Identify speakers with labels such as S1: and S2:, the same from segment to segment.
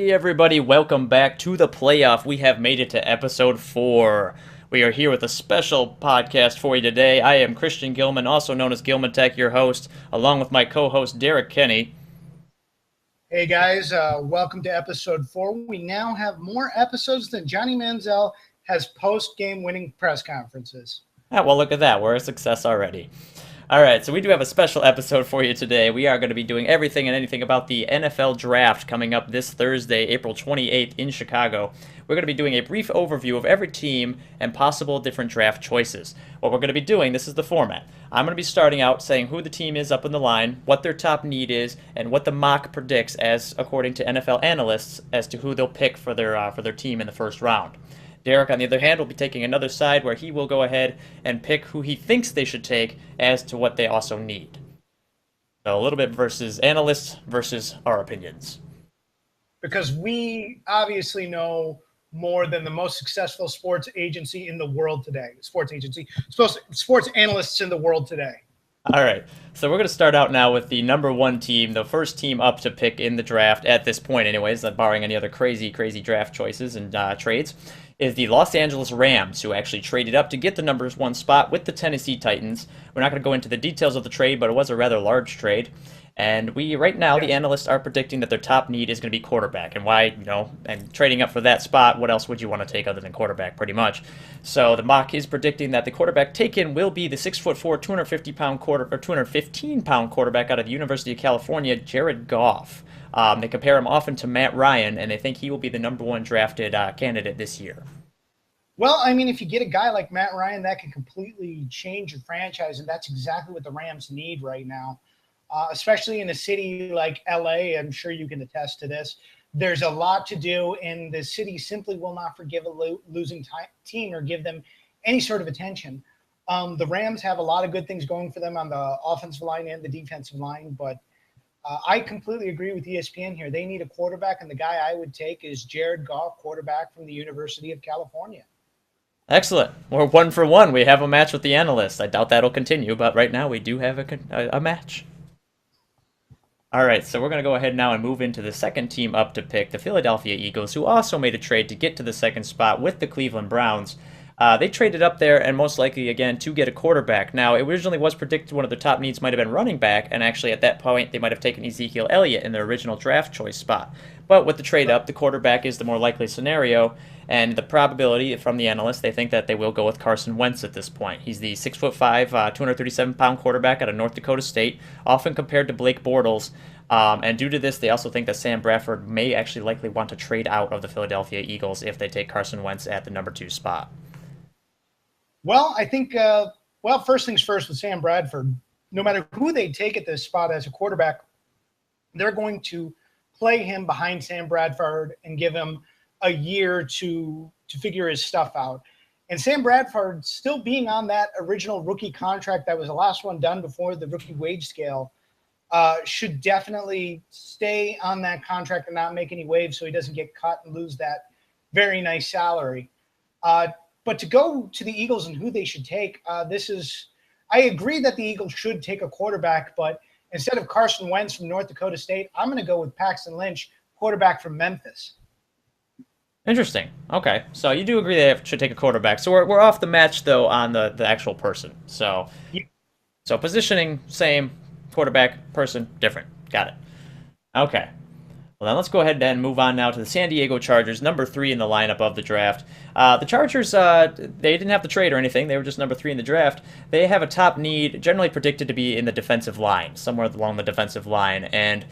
S1: Hey everybody, welcome back to the playoff. We have made it to episode 4. We are here with a special podcast for you today. I am Christian Gilman, also known as Gillmantech, your host, along with my co-host Derek Kenny.
S2: Hey guys, welcome to episode 4. We now have more episodes than Johnny Manziel has post-game winning press conferences.
S1: Well, look at that. We're a success already. All right, so we do have a special episode for you today. We are going to be doing everything and anything about the NFL Draft coming up this Thursday, April 28th in Chicago. We're going to be doing a brief overview of every team and possible different draft choices. What we're going to be doing, this is the format. I'm going to be starting out saying who the team is up in the line, what their top need is, and what the mock predicts as according to NFL analysts as to who they'll pick for their team in the first round. Derek, on the other hand, will be taking another side where he will go ahead and pick who he thinks they should take as to what they also need. So a little bit versus analysts versus our opinions.
S2: Because we obviously know more than the most successful sports agency in the world today. Sports analysts in the world today.
S1: All right, so we're going to start out now with the number 1 team, the first team up to pick in the draft at this point anyways, barring any other crazy draft choices and trades, is the Los Angeles Rams, who actually traded up to get the number 1 spot with the Tennessee Titans. We're not going to go into the details of the trade, but it was a rather large trade. And right now, the analysts are predicting that their top need is going to be quarterback. And why, and trading up for that spot, what else would you want to take other than quarterback, pretty much? So the mock is predicting that the quarterback taken will be the 6'4", 215-pound quarterback out of the University of California, Jared Goff. They compare him often to Matt Ryan, and they think he will be the number 1 drafted candidate this year.
S2: Well, I mean, if you get a guy like Matt Ryan, that can completely change your franchise, and that's exactly what the Rams need right now. Especially in a city like LA, I'm sure you can attest to this. There's a lot to do, and the city simply will not forgive a losing team or give them any sort of attention. The Rams have a lot of good things going for them on the offensive line and the defensive line, but I completely agree with ESPN here. They need a quarterback, and the guy I would take is Jared Goff, quarterback from the University of California.
S1: Excellent. We're 1 for 1. We have a match with the analysts. I doubt that'll continue, but right now we do have a match. All right, so we're going to go ahead now and move into the second team up to pick, the Philadelphia Eagles, who also made a trade to get to the second spot with the Cleveland Browns. They traded up there and most likely, again, to get a quarterback. Now, it originally was predicted one of their top needs might have been running back, and actually at that point they might have taken Ezekiel Elliott in their original draft choice spot. But with the trade up, the quarterback is the more likely scenario, and the probability from the analysts, they think that they will go with Carson Wentz at this point. He's the 6'5", 237-pound quarterback out of North Dakota State, often compared to Blake Bortles. And due to this, they also think that Sam Bradford may actually likely want to trade out of the Philadelphia Eagles if they take Carson Wentz at the number 2 spot.
S2: Well, I think, first things first with Sam Bradford, no matter who they take at this spot as a quarterback, they're going to play him behind Sam Bradford and give him a year to figure his stuff out. And Sam Bradford, still being on that original rookie contract that was the last one done before the rookie wage scale, should definitely stay on that contract and not make any waves so he doesn't get cut and lose that very nice salary. But to go to the Eagles and who they should take, I agree that the Eagles should take a quarterback, but instead of Carson Wentz from North Dakota State, I'm going to go with Paxton Lynch, quarterback from Memphis.
S1: Interesting. Okay, so you do agree they should take a quarterback. So we're off the match, though, on the actual person. So positioning, same. Quarterback, person, different. Got it. Okay. Well, then let's go ahead and move on now to the San Diego Chargers, number 3 in the lineup of the draft. The Chargers, they didn't have the trade or anything. They were just number 3 in the draft. They have a top need, generally predicted to be in the defensive line, somewhere along the defensive line. And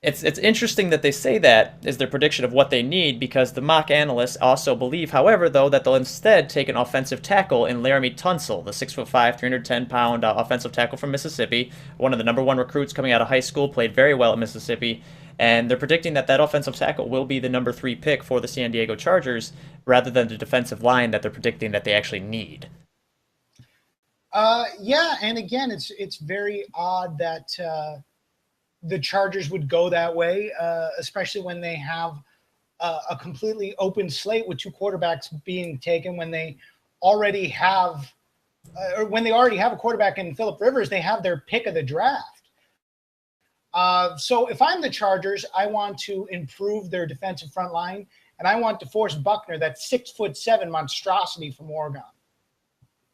S1: it's interesting that they say that is their prediction of what they need, because the mock analysts also believe, however, though, that they'll instead take an offensive tackle in Laramie Tunsil, the 6'5", 310-pound offensive tackle from Mississippi, one of the number 1 recruits coming out of high school, played very well at Mississippi. And they're predicting that offensive tackle will be the number 3 pick for the San Diego Chargers, rather than the defensive line that they're predicting that they actually need.
S2: Yeah, and again, it's very odd that the Chargers would go that way, especially when they have a completely open slate with 2 quarterbacks being taken. When they already have a quarterback in Phillip Rivers, they have their pick of the draft. So if I'm the Chargers, I want to improve their defensive front line, and I want to force Buckner, that 6'7" monstrosity from Oregon.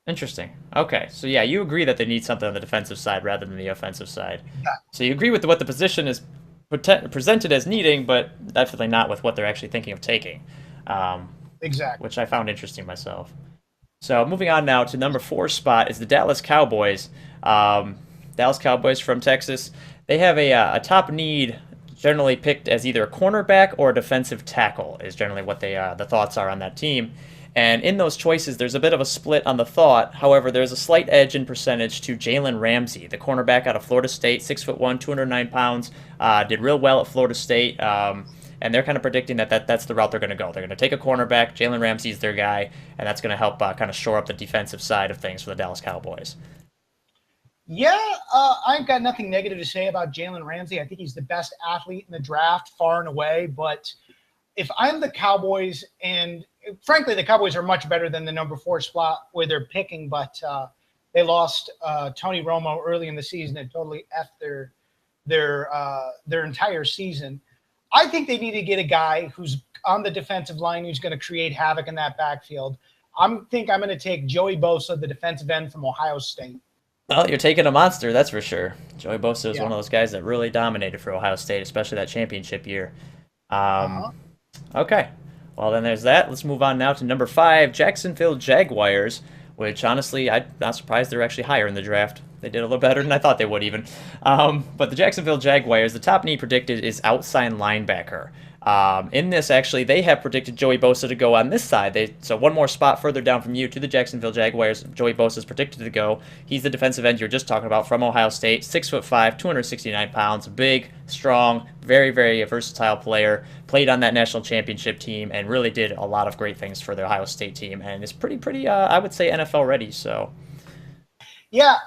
S1: Interesting. Okay, so yeah, you agree that they need something on the defensive side rather than the offensive side.
S2: Yeah,
S1: So you agree with what the position is presented as needing, but definitely not with what they're actually thinking of taking, um,
S2: exactly.
S1: which I found interesting myself. So moving on now to number 4 spot is the Dallas Cowboys. Dallas Cowboys from Texas. They have a top need generally picked as either a cornerback or a defensive tackle is generally what the thoughts are on that team. And in those choices, there's a bit of a split on the thought. However, there's a slight edge in percentage to Jalen Ramsey, the cornerback out of Florida State, 6'1", 209 pounds, did real well at Florida State. And they're kind of predicting that's the route they're going to go. They're going to take a cornerback. Jalen Ramsey's their guy, and that's going to help kind of shore up the defensive side of things for the Dallas Cowboys.
S2: Yeah, I've got nothing negative to say about Jalen Ramsey. I think he's the best athlete in the draft, far and away. But if I'm the Cowboys, and frankly, the Cowboys are much better than the number 4 spot where they're picking, but they lost Tony Romo early in the season and totally effed their entire season. I think they need to get a guy who's on the defensive line who's going to create havoc in that backfield. I'm going to take Joey Bosa, the defensive end from Ohio State.
S1: Well, you're taking a monster, that's for sure. Joey Bosa is
S2: Yeah.
S1: one of those guys that really dominated for Ohio State, especially that championship year. Um,
S2: Uh-huh.
S1: okay, well then there's that. Let's move on now to number 5, Jacksonville Jaguars, which honestly I'm not surprised they're actually higher in the draft. They did a little better than I thought they would even. But the Jacksonville Jaguars, the top need predicted is outside linebacker. In this, actually, they have predicted Joey Bosa to go on this side. So one more spot further down from you to the Jacksonville Jaguars. Joey Bosa is predicted to go. He's the defensive end you're just talking about from Ohio State. 6'5", 269 pounds, big, strong, very, very versatile player. Played on that national championship team and really did a lot of great things for the Ohio State team. And is pretty, I would say NFL ready. So.
S2: Yeah,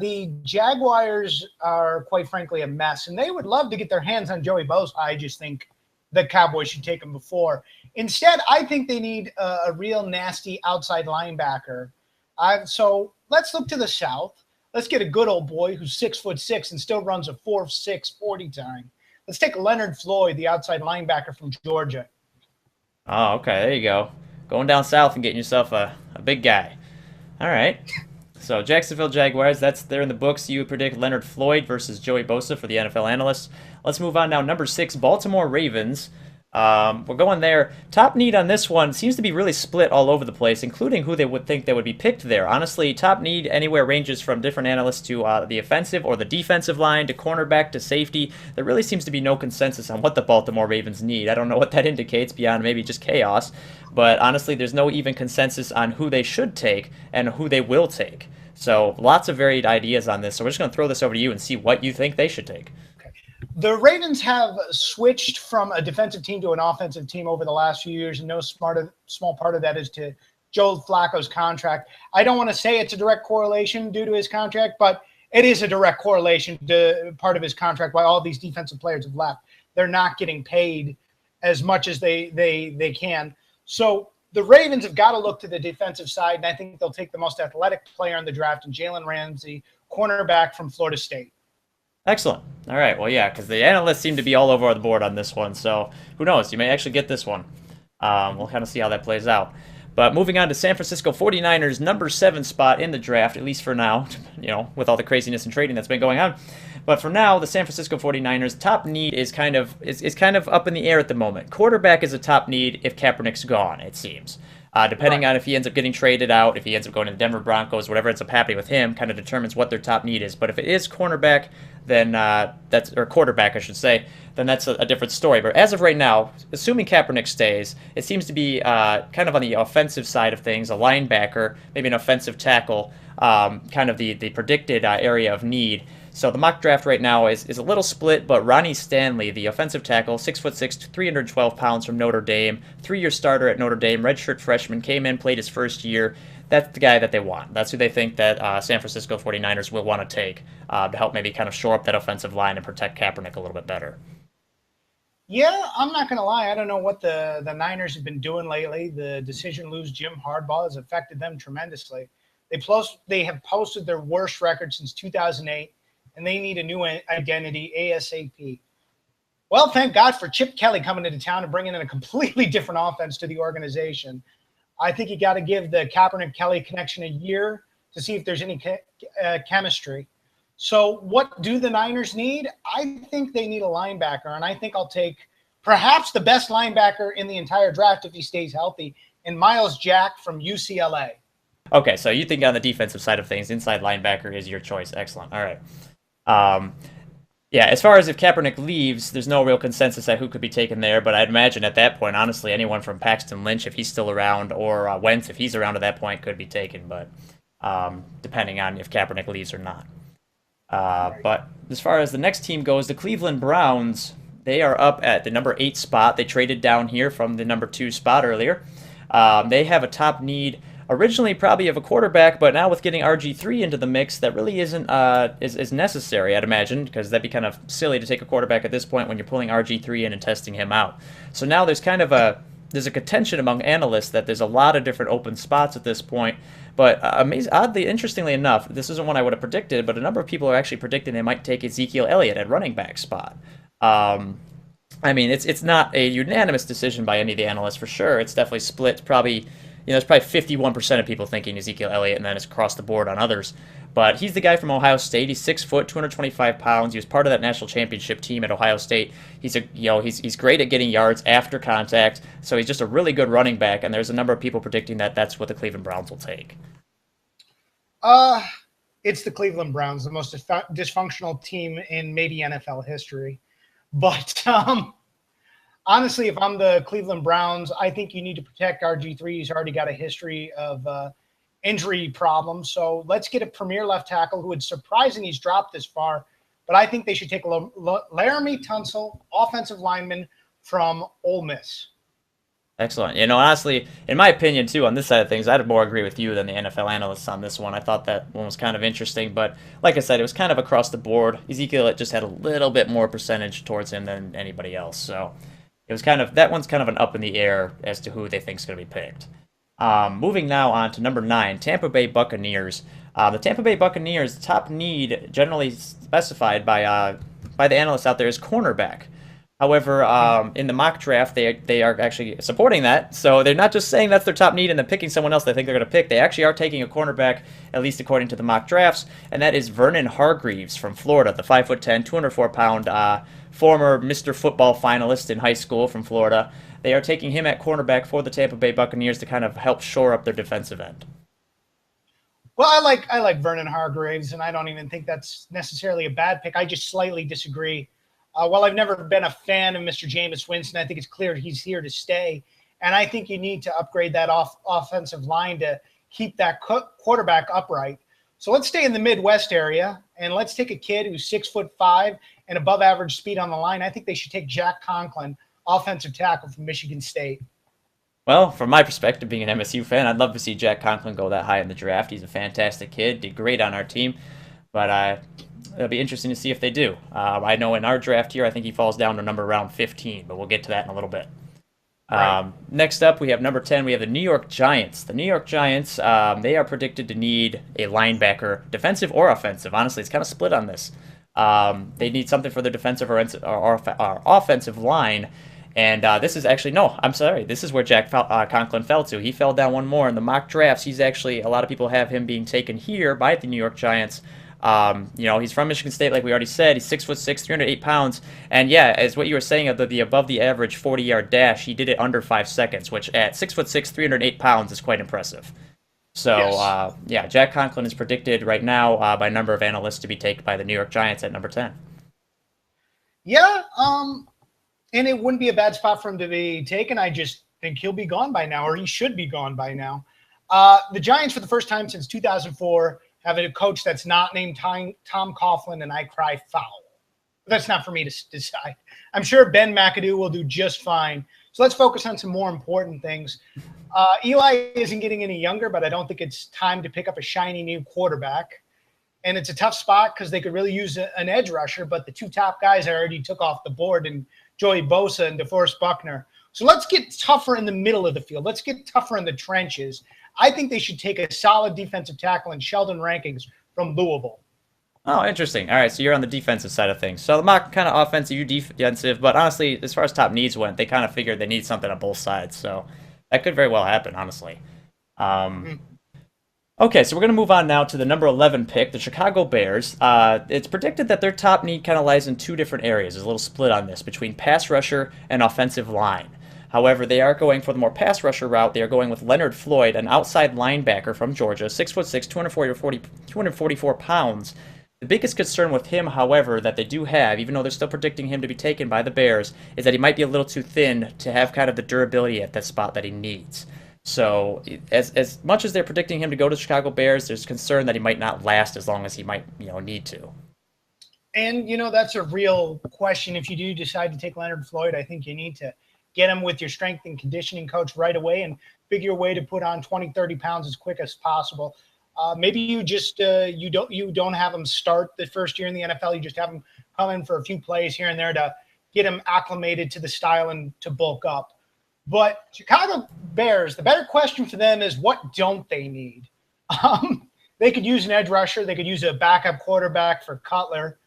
S2: the Jaguars are quite frankly a mess, and they would love to get their hands on Joey Bosa. I just think the Cowboys should take him before. Instead, I think they need a real nasty outside linebacker. So let's look to the South. Let's get a good old boy who's 6'6" and still runs a 4.6 40 time. Let's take Leonard Floyd, the outside linebacker from Georgia.
S1: Oh, okay, there you go. Going down south and getting yourself a big guy. All right. So Jacksonville Jaguars, they're in the books. You predict Leonard Floyd versus Joey Bosa for the NFL analysts. Let's move on now. Number 6, Baltimore Ravens. We're going there. Top need on this one seems to be really split all over the place, including who they would think they would be picked there. Honestly, top need anywhere ranges from different analysts to the offensive or the defensive line to cornerback to safety. There really seems to be no consensus on what the Baltimore Ravens need. I don't know what that indicates beyond maybe just chaos, but honestly, there's no even consensus on who they should take and who they will take. So lots of varied ideas on this. So we're just going to throw this over to you and see what you think they should take.
S2: The Ravens have switched from a defensive team to an offensive team over the last few years, and no small part of that is to Joe Flacco's contract. I don't want to say it's a direct correlation due to his contract, but it is a direct correlation to part of his contract why all these defensive players have left. They're not getting paid as much as they can. So the Ravens have got to look to the defensive side, and I think they'll take the most athletic player in the draft, and Jalen Ramsey, cornerback from Florida State.
S1: Excellent. All right. Well, yeah, because the analysts seem to be all over the board on this one. So who knows? You may actually get this one. We'll kind of see how that plays out. But moving on to San Francisco 49ers, number 7 spot in the draft, at least for now, with all the craziness and trading that's been going on. But for now, the San Francisco 49ers top need is kind of up in the air at the moment. Quarterback is a top need if Kaepernick's gone, it seems. Depending on if he ends up getting traded out, if he ends up going to the Denver Broncos, whatever ends up happening with him, kind of determines what their top need is. But if it is cornerback, then or quarterback, I should say, then that's a different story. But as of right now, assuming Kaepernick stays, it seems to be kind of on the offensive side of things, a linebacker, maybe an offensive tackle, kind of the predicted area of need. So the mock draft right now is a little split, but Ronnie Stanley, the offensive tackle, 6'6", 312 pounds from Notre Dame, 3-year starter at Notre Dame, redshirt freshman, came in, played his first year. That's the guy that they want. That's who they think that San Francisco 49ers will want to take to help maybe kind of shore up that offensive line and protect Kaepernick a little bit better.
S2: Yeah, I'm not going to lie. I don't know what the Niners have been doing lately. The decision to lose Jim Harbaugh has affected them tremendously. They have posted their worst record since 2008. and they need a new identity ASAP. Well, thank God for Chip Kelly coming into town and bringing in a completely different offense to the organization. I think you got to give the Kaepernick-Kelly connection a year to see if there's any chemistry. So what do the Niners need? I think they need a linebacker, and I think I'll take perhaps the best linebacker in the entire draft if he stays healthy, and Miles Jack from UCLA.
S1: Okay, so you think on the defensive side of things, inside linebacker is your choice. Excellent. All right. Um, yeah, as far as if Kaepernick leaves, there's no real consensus at who could be taken there, but I'd imagine at that point, honestly, anyone from Paxton Lynch, if he's still around, or Wentz, if he's around at that point, could be taken, but depending on if Kaepernick leaves or not. But as far as the next team goes, the Cleveland Browns, they are up at the number 8 spot. They traded down here from the number 2 spot earlier. They have a top need originally probably of a quarterback, but now with getting RG3 into the mix, that really isn't is necessary, I'd imagine, because that'd be kind of silly to take a quarterback at this point when you're pulling RG3 in and testing him out. So now there's kind of there's a contention among analysts that there's a lot of different open spots at this point. But oddly, interestingly enough, this isn't one I would have predicted, but a number of people are actually predicting they might take Ezekiel Elliott at running back spot. I mean, it's not a unanimous decision by any of the analysts for sure. It's definitely split. Probably, there's probably 51% of people thinking Ezekiel Elliott, and then it's across the board on others. But he's the guy from Ohio State. He's 6 foot, 225 pounds. He was part of that national championship team at Ohio State. He's great at getting yards after contact. So he's just a really good running back. And there's a number of people predicting that that's what the Cleveland Browns will take.
S2: It's the Cleveland Browns, the most dysfunctional team in maybe NFL history. But honestly, if I'm the Cleveland Browns, I think you need to protect RG3. He's already got a history of injury problems. So let's get a premier left tackle who would surprising he's dropped this far. But I think they should take Laramie Tunsil, offensive lineman from Ole Miss.
S1: Excellent. Honestly, in my opinion, too, on this side of things, I'd more agree with you than the NFL analysts on this one. I thought that one was kind of interesting, but like I said, it was kind of across the board. Ezekiel just had a little bit more percentage towards him than anybody else, so it was that one's kind of an up in the air as to who they think is going to be picked. Moving now on to number 9, Tampa Bay Buccaneers. The Tampa Bay Buccaneers' top need, generally specified by the analysts out there, is cornerback. However, in the mock draft, they are actually supporting that. So they're not just saying that's their top need and then picking someone else they think they're going to pick. They actually are taking a cornerback, at least according to the mock drafts, and that is Vernon Hargreaves from Florida, the 5'10", 204-pound former Mr. Football finalist in high school from Florida. They are taking him at cornerback for the Tampa Bay Buccaneers to kind of help shore up their defensive end.
S2: Well, I like Vernon Hargreaves, and I don't even think that's necessarily a bad pick. I just slightly disagree. While I've never been a fan of Mr. Jameis Winston, I think it's clear he's here to stay. And I think you need to upgrade that offensive line to keep that quarterback upright. So let's stay in the Midwest area, and let's take a kid who's 6'5" and above average speed on the line. I think they should take Jack Conklin, offensive tackle from Michigan State.
S1: Well, from my perspective, being an MSU fan, I'd love to see Jack Conklin go that high in the draft. He's a fantastic kid, did great on our team. But it'll be interesting to see if they do. I know in our draft here, I think he falls down to number around 15, but we'll get to that in a little bit. Right. Next up, we have number 10. We have the New York Giants. The New York Giants, they are predicted to need a linebacker, defensive or offensive. Honestly, it's kind of split on this. They need something for their defensive or offensive line. And this is actually, no, I'm sorry. This is where Jack Conklin fell to. He fell down one more. In the mock drafts, he's actually, a lot of people have him being taken here by the New York Giants. He's from Michigan State, like we already said. He's 6'6", 308 pounds. And yeah, as what you were saying of the above the average 40-yard dash, he did it under 5 seconds, which at 6'6", 308 pounds is quite impressive. So, yes. Jack Conklin is predicted right now by a number of analysts to be taken by the New York Giants at number 10.
S2: Yeah, and it wouldn't be a bad spot for him to be taken. I just think he'll be gone by now, or he should be gone by now. The Giants, for the first time since 2004, have a coach that's not named Tom Coughlin, and I cry foul. That's not for me to decide. I'm sure Ben McAdoo will do just fine. So let's focus on some more important things. Eli isn't getting any younger, but I don't think it's time to pick up a shiny new quarterback. And it's a tough spot because they could really use an edge rusher, but the two top guys I already took off the board, and Joey Bosa and DeForest Buckner. So let's get tougher in the middle of the field. Let's get tougher in the trenches. I think they should take a solid defensive tackle in Sheldon Rankings from Louisville.
S1: Oh, interesting. All right, so you're on the defensive side of things. So the mock kind of offensive, you defensive, but honestly, as far as top needs went, they kind of figured they need something on both sides. So that could very well happen, honestly. Um,
S2: Mm.
S1: okay, so we're going to move on now to the number 11 pick, the Chicago Bears. It's predicted that their top need kind of lies in two different areas. There's a little split on this between pass rusher and offensive line. However, they are going for the more pass rusher route. They are going with Leonard Floyd, an outside linebacker from Georgia, 6'6", 244 pounds. The biggest concern with him, however, that they do have, even though they're still predicting him to be taken by the Bears, is that he might be a little too thin to have kind of the durability at that spot that he needs. So, as much as they're predicting him to go to the Chicago Bears, there's concern that he might not last as long as he might, need to.
S2: And, that's a real question. If you do decide to take Leonard Floyd, I think you need to get him with your strength and conditioning coach right away and figure a way to put on 20, 30 pounds as quick as possible. Maybe you just you don't have him start the first year in the NFL. You just have him come in for a few plays here and there to get him acclimated to the style and to bulk up. But Chicago Bears, the better question for them is, what don't they need? They could use an edge rusher. They could use a backup quarterback for Cutler.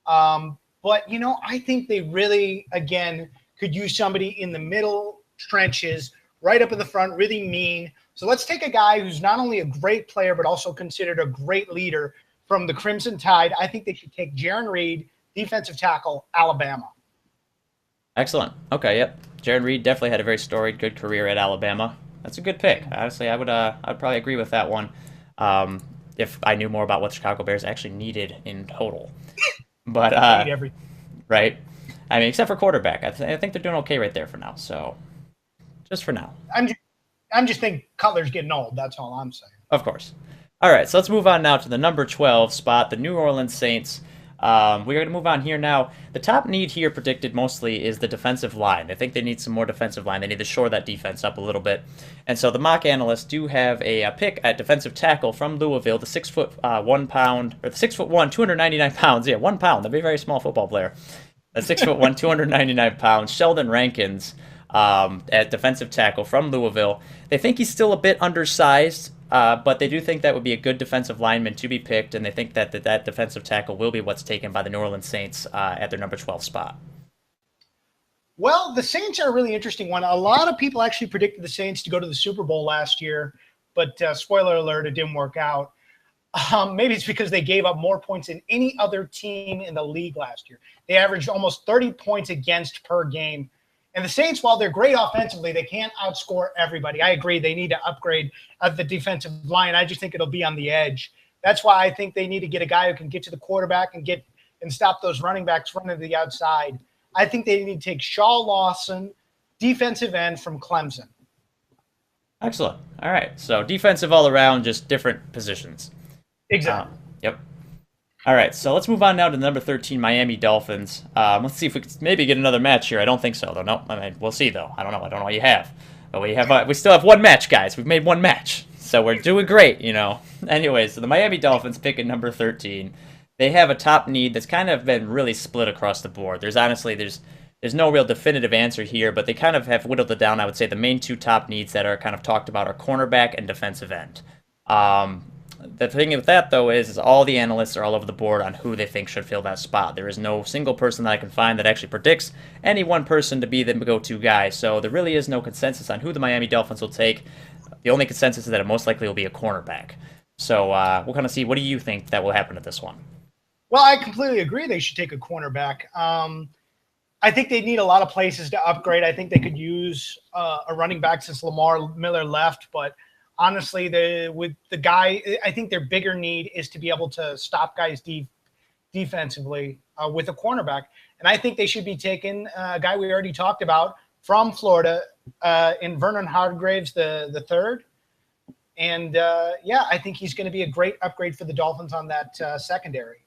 S2: But, I think they really, again, could use somebody in the middle trenches, right up in the front, really mean. So let's take a guy who's not only a great player, but also considered a great leader from the Crimson Tide. I think they should take Jarran Reed, defensive tackle, Alabama.
S1: Excellent. Okay, yep. Jaron Reed definitely had a very storied, good career at Alabama. That's a good pick. Honestly, I'd probably agree with that one. If I knew more about what the Chicago Bears actually needed in total. But
S2: They need everything.
S1: right. I mean, except for quarterback, I think they're doing okay right there for now. So, just for now.
S2: I'm just thinking Cutler's getting old. That's all I'm saying.
S1: Of course. All right, so let's move on now to the number 12 spot, the New Orleans Saints. We're going to move on here now. The top need here predicted mostly is the defensive line. I think they need some more defensive line. They need to shore that defense up a little bit. And so the mock analysts do have a pick at defensive tackle from Louisville, the 6'1", or the 6'1", 299 pounds. Yeah, 1 pound. That'd be a very small football player. A 6'1", 299 pounds, Sheldon Rankins, at defensive tackle from Louisville. They think he's still a bit undersized, but they do think that would be a good defensive lineman to be picked, and they think that that defensive tackle will be what's taken by the New Orleans Saints at their number 12 spot.
S2: Well, the Saints are a really interesting one. A lot of people actually predicted the Saints to go to the Super Bowl last year, but spoiler alert, it didn't work out. Maybe it's because they gave up more points than any other team in the league last year. They averaged almost 30 points against per game. And the Saints, while they're great offensively, they can't outscore everybody. I agree they need to upgrade at the defensive line. I just think it'll be on the edge. That's why I think they need to get a guy who can get to the quarterback and stop those running backs running to the outside. I think they need to take Shaw Lawson, defensive end from Clemson.
S1: Excellent. All right. So defensive all around, just different positions.
S2: Exactly.
S1: Yep. All right, so let's move on now to the number 13 Miami Dolphins. Let's see if we could maybe get another match here. I don't think so, though. No, I mean, we'll see, though. I don't know. I don't know what you have. But we still have one match, guys. We've made one match. So we're doing great, Anyways, so the Miami Dolphins pick at number 13. They have a top need that's kind of been really split across the board. There's no real definitive answer here, but they kind of have whittled it down. I would say the main two top needs that are kind of talked about are cornerback and defensive end. The thing with that, though, is all the analysts are all over the board on who they think should fill that spot. There is no single person that I can find that actually predicts any one person to be the go-to guy, so there really is no consensus on who the Miami Dolphins will take. The only consensus is that it most likely will be a cornerback. So we'll kind of see, what do you think that will happen at this one?
S2: Well, I completely agree they should take a cornerback. I think they need a lot of places to upgrade. I think they could use a running back since Lamar Miller left, but honestly, with the guy, I think their bigger need is to be able to stop guys defensively with a cornerback. And I think they should be taking a guy we already talked about from Florida in Vernon Hargreaves the third. And, I think he's going to be a great upgrade for the Dolphins on that secondary.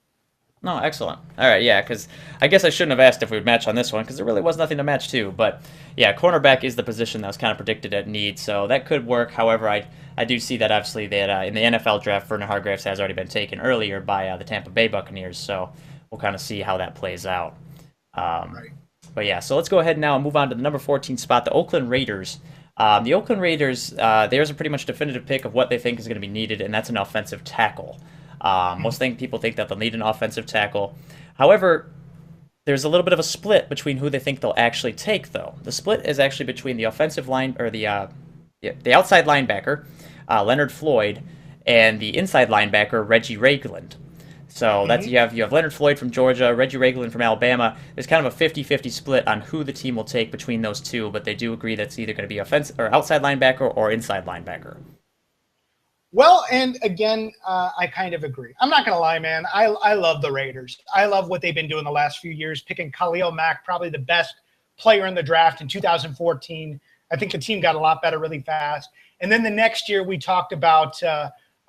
S1: No, excellent. All right, yeah, because I guess I shouldn't have asked if we would match on this one because there really was nothing to match to. But, yeah, cornerback is the position that was kind of predicted at need, so that could work. However, I do see that, obviously, that in the NFL draft, Vernon Hargreaves has already been taken earlier by the Tampa Bay Buccaneers, so we'll kind of see how that plays out.
S2: Right.
S1: But, yeah, so let's go ahead now and move on to the number 14 spot, the Oakland Raiders. The Oakland Raiders, there's a pretty much definitive pick of what they think is going to be needed, and that's an offensive tackle. People think that they'll need an offensive tackle. However, there's a little bit of a split between who they think they'll actually take, though. The split is actually between the offensive line or the outside linebacker, Leonard Floyd, and the inside linebacker Reggie Ragland. So that's
S2: Mm-hmm.
S1: you have Leonard Floyd from Georgia, Reggie Ragland from Alabama. There's kind of a 50-50 split on who the team will take between those two, but they do agree that it's either going to be offensive or outside linebacker or inside linebacker.
S2: Well, and again, I kind of agree. I'm not going to lie, man. I love the Raiders. I love what they've been doing the last few years, picking Khalil Mack, probably the best player in the draft in 2014. I think the team got a lot better really fast. And then the next year, we talked about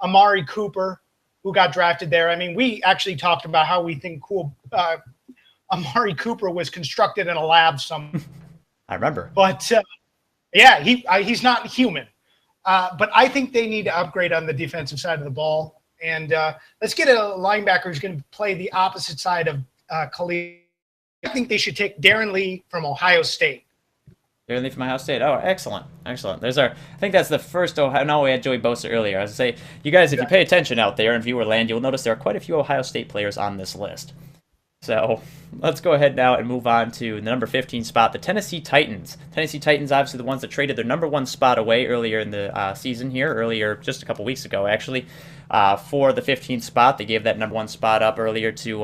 S2: Amari Cooper, who got drafted there. I mean, we actually talked about how we think Amari Cooper was constructed in a lab somewhere.
S1: I remember.
S2: But yeah, he's not human. But I think they need to upgrade on the defensive side of the ball. And let's get a linebacker who's going to play the opposite side of Khalil. I think they should take Darren Lee from Ohio State.
S1: Darren Lee from Ohio State. Oh, excellent, excellent. There's our. I think that's the first Ohio. No, we had Joey Bosa earlier. I was gonna say, you guys, if you pay attention out there in viewer land, you'll notice there are quite a few Ohio State players on this list. So let's go ahead now and move on to the number 15 spot, the Tennessee Titans. Tennessee Titans, obviously the ones that traded their number one spot away earlier in the season here, earlier just a couple weeks ago actually, for the 15th spot. They gave that number one spot up earlier to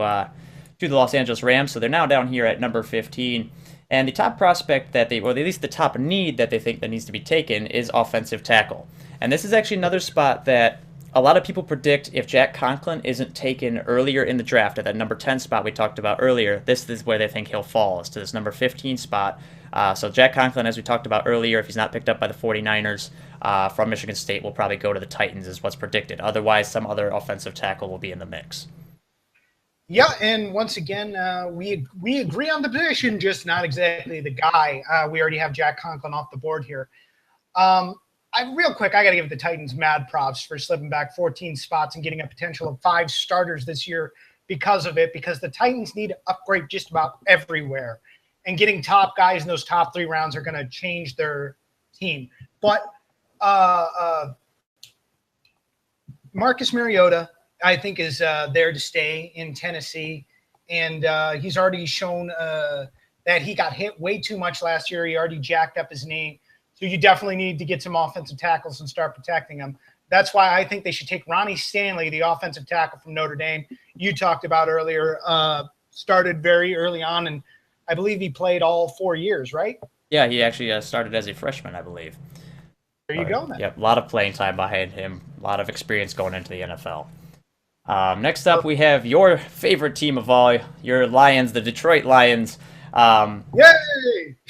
S1: the Los Angeles Rams, so they're now down here at number 15. And the top prospect that or at least the top need that they think that needs to be taken is offensive tackle. And this is actually another spot that a lot of people predict if Jack Conklin isn't taken earlier in the draft at that number 10 spot we talked about earlier, this is where they think he'll fall, is to this number 15 spot. So Jack Conklin, as we talked about earlier, if he's not picked up by the 49ers from Michigan State, will probably go to the Titans is what's predicted. Otherwise, some other offensive tackle will be in the mix.
S2: Yeah, and once again, we agree on the position, just not exactly the guy. We already have Jack Conklin off the board here. Real quick, I got to give the Titans mad props for slipping back 14 spots and getting a potential of 5 starters this year because of it, because the Titans need to upgrade just about everywhere. And getting top guys in those top 3 rounds are going to change their team. But Marcus Mariota, I think, is there to stay in Tennessee. And he's already shown that he got hit way too much last year. He already jacked up his knee. So you definitely need to get some offensive tackles and start protecting them. That's why I think they should take Ronnie Stanley, the offensive tackle from Notre Dame. You talked about earlier, started very early on, and I believe he played all 4 years, right?
S1: Yeah, he actually started as a freshman, I believe.
S2: There you go, then.
S1: Yep, a lot of playing time behind him, a lot of experience going into the NFL. Next up, we have your favorite team of all, your Lions, the Detroit Lions.
S2: Yay!